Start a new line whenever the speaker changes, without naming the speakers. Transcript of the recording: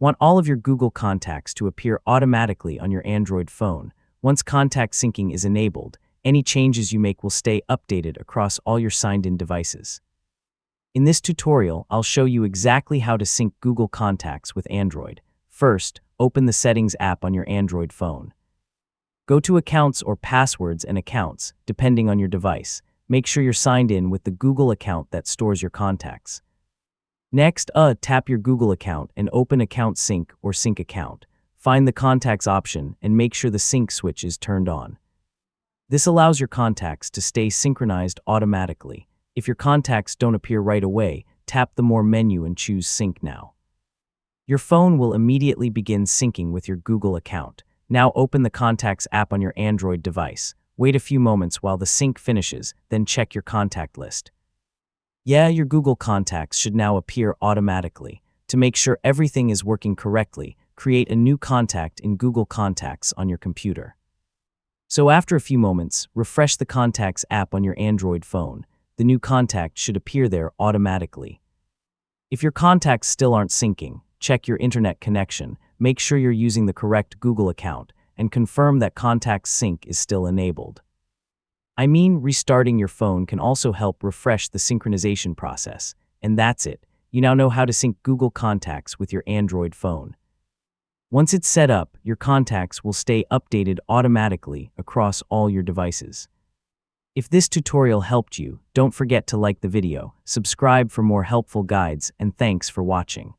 Want all of your Google contacts to appear automatically on your Android phone. Once contact syncing is enabled, any changes you make will stay updated across all your signed-in devices. In this tutorial, I'll show you exactly how to sync Google Contacts with Android. First, open the Settings app on your Android phone. Go to Accounts or Passwords and Accounts, depending on your device. Make sure you're signed in with the Google account that stores your contacts. Next, tap your Google account and open Account Sync or Sync Account. Find the Contacts option and make sure the sync switch is turned on. This allows your contacts to stay synchronized automatically. If your contacts don't appear right away, tap the More menu and choose Sync Now. Your phone will immediately begin syncing with your Google account. Now open the Contacts app on your Android device. Wait a few moments while the sync finishes, then check your contact list. Your Google contacts should now appear automatically. To make sure everything is working correctly, create a new contact in Google Contacts on your computer. So after a few moments, refresh the Contacts app on your Android phone. The new contact should appear there automatically. If your contacts still aren't syncing, check your internet connection, make sure you're using the correct Google account, and confirm that Contacts Sync is still enabled. Restarting your phone can also help refresh the synchronization process. And that's it. You now know how to sync Google Contacts with your Android phone. Once it's set up, your contacts will stay updated automatically across all your devices. If this tutorial helped you, don't forget to like the video, subscribe for more helpful guides, and thanks for watching.